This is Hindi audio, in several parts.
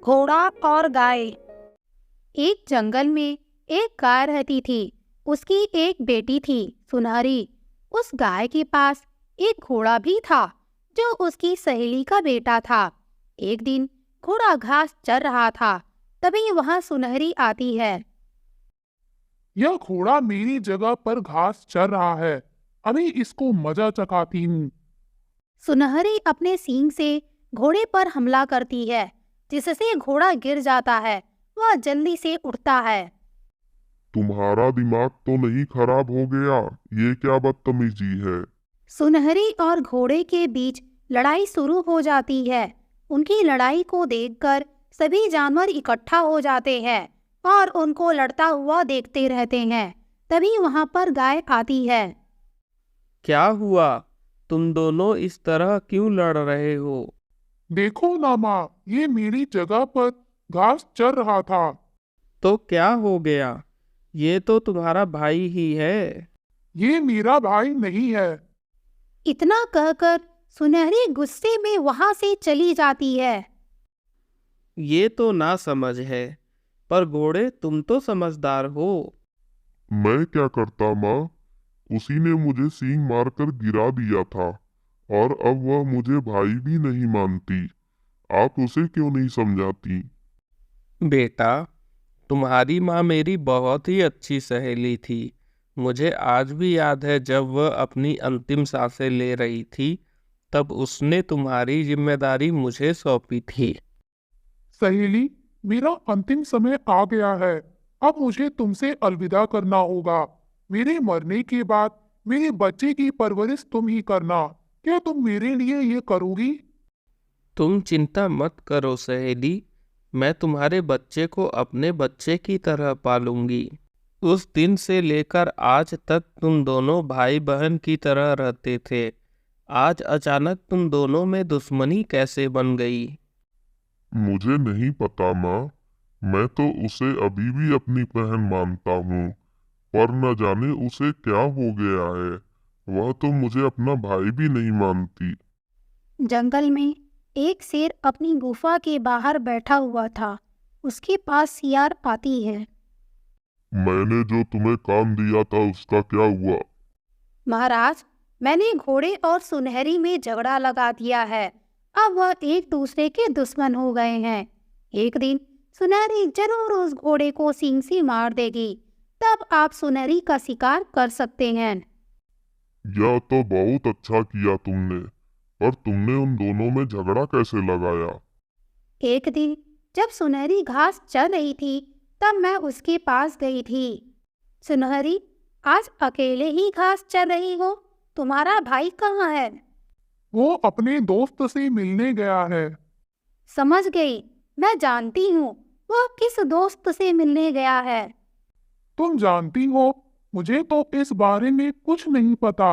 घोड़ा और गाय। एक जंगल में एक गाय रहती थी। उसकी एक बेटी थी, सुनहरी। उस गाय के पास एक घोड़ा भी था, जो उसकी सहेली का बेटा था। एक दिन घोड़ा घास चर रहा था, तभी वहां सुनहरी आती है। यह घोड़ा मेरी जगह पर घास चर रहा है। अभी इसको मजा चखाती हूँ। सुनहरी अपने सींग से घोड़े पर हमला करती है, जिससे घोड़ा गिर जाता है। वह जल्दी से उठता है। तुम्हारा दिमाग तो नहीं खराब हो गया? ये क्या बदतमीजी है। सुनहरी और घोड़े के बीच लड़ाई शुरू हो जाती है। उनकी लड़ाई को देखकर सभी जानवर इकट्ठा हो जाते हैं और उनको लड़ता हुआ देखते रहते हैं। तभी वहां पर गाय आती है। क्या हुआ? तुम दोनों इस तरह क्यों लड़ रहे हो? देखो ना माँ, ये मेरी जगह पर घास चर रहा था। तो क्या हो गया? ये तो तुम्हारा भाई ही है। ये मेरा भाई नहीं है। इतना कहकर सुनहरी गुस्से में वहां से चली जाती है। ये तो ना समझ है, पर घोड़े तुम तो समझदार हो। मैं क्या करता माँ? उसी ने मुझे सींग मारकर गिरा दिया था, और अब वह मुझे भाई भी नहीं मानती। आप उसे क्यों नहीं समझाती? बेटा, तुम्हारी माँ मेरी बहुत ही अच्छी सहेली थी। मुझे आज भी याद है, जब वह अपनी अंतिम सांसें ले रही थी, तब उसने तुम्हारी जिम्मेदारी मुझे सौंपी थी। सहेली, मेरा अंतिम समय आ गया है। अब मुझे तुमसे अलविदा करना होगा। मेरे मरने के बाद मेरे बच्चे की परवरिश तुम ही करना। क्या तुम मेरे लिए ये करोगी? तुम चिंता मत करो सहेली, मैं तुम्हारे बच्चे को अपने बच्चे की तरह पालूंगी। उस दिन से लेकर आज तक तुम दोनों भाई बहन की तरह रहते थे। आज अचानक तुम दोनों में दुश्मनी कैसे बन गई? मुझे नहीं पता माँ। मैं तो उसे अभी भी अपनी बहन मानता हूँ, पर न जाने उसे क्या हो गया है। वह तो मुझे अपना भाई भी नहीं मानती। जंगल में एक शेर अपनी गुफा के बाहर बैठा हुआ था। उसके पास सियार आती है। मैंने जो तुम्हें काम दिया था उसका क्या हुआ? महाराज, मैंने घोड़े और सुनहरी में झगड़ा लगा दिया है। अब वह एक दूसरे के दुश्मन हो गए हैं। एक दिन सुनहरी जरूर उस घोड़े को सींग से मार देगी। तब आप सुनहरी का शिकार कर सकते हैं। यह तो बहुत अच्छा किया तुमने, पर तुमने उन दोनों में झगड़ा कैसे लगाया? एक दिन जब सुनहरी घास चर रही थी, तब मैं उसके पास गई थी। सुनहरी, आज अकेले ही घास चर रही हो? तुम्हारा भाई कहाँ है? वो अपने दोस्त से मिलने गया है। समझ गई, मैं जानती हूँ वह किस दोस्त से मिलने गया है। तुम जानती हो, मुझे तो इस बारे में कुछ नहीं पता।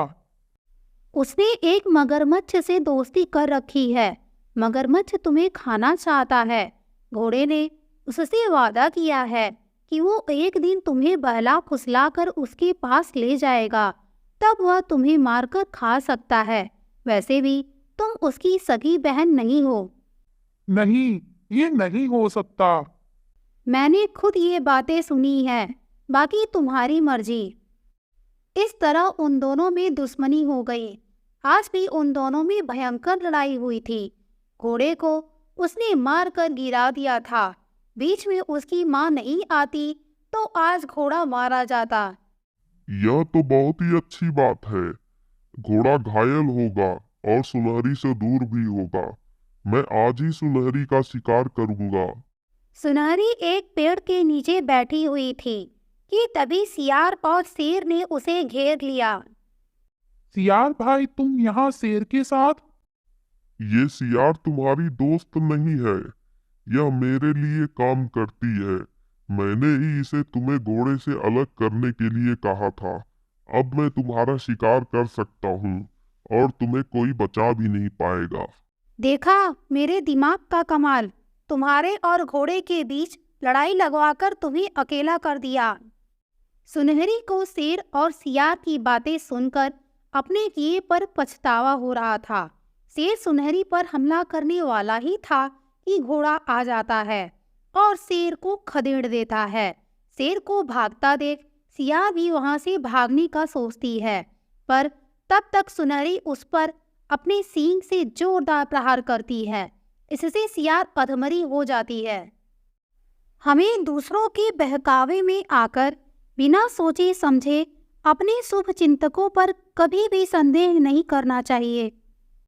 उसने एक मगरमच्छ से दोस्ती कर रखी है। मगरमच्छ तुम्हें खाना चाहता है। घोड़े ने उससे वादा किया है कि वो एक दिन तुम्हें बहला फुसला कर उसके पास ले जाएगा। तब वह तुम्हें मारकर खा सकता है। वैसे भी तुम उसकी सगी बहन नहीं हो। नहीं, ये नहीं हो सकता। मैंने खुद ये बातें सुनी है, बाकी तुम्हारी मर्जी। इस तरह उन दोनों में दुश्मनी हो गई। आज भी उन दोनों में भयंकर लड़ाई हुई थी। घोड़े को उसने मार कर गिरा दिया था। बीच में उसकी माँ नहीं आती तो आज घोड़ा मारा जाता। यह तो बहुत ही अच्छी बात है। घोड़ा घायल होगा और सुनहरी से दूर भी होगा। मैं आज ही सुनहरी का शिकार करूंगा। सुनहरी एक पेड़ के नीचे बैठी हुई थी कि तभी सियार और शेर ने उसे घेर लिया। सियार भाई, तुम यहाँ शेर के साथ? ये सियार तुम्हारी दोस्त नहीं है। यह मेरे लिए काम करती है। मैंने ही इसे तुम्हें घोड़े से अलग करने के लिए कहा था। अब मैं तुम्हारा शिकार कर सकता हूँ, और तुम्हें कोई बचा भी नहीं पाएगा। देखा मेरे दिमाग का कमाल। तुम्हारे और घोड़े के बीच लड़ाई लगवाकर तुम्हें अकेला कर दिया। सुनहरी को शेर और सियार की बातें सुनकर अपने किए पर पछतावा हो रहा था। शेर सुनहरी पर हमला करने वाला ही था कि घोड़ा आ जाता है और शेर को खदेड़ देता है। शेर को भागता देख सियार भी वहां से भागने का सोचती है, पर तब तक सुनहरी उस पर अपने सींग से जोरदार प्रहार करती है। इससे सियार अधमरी हो जाती है। हमें दूसरों के बहकावे में आकर बिना सोचे समझे अपने शुभ चिंतकों पर कभी भी संदेह नहीं करना चाहिए।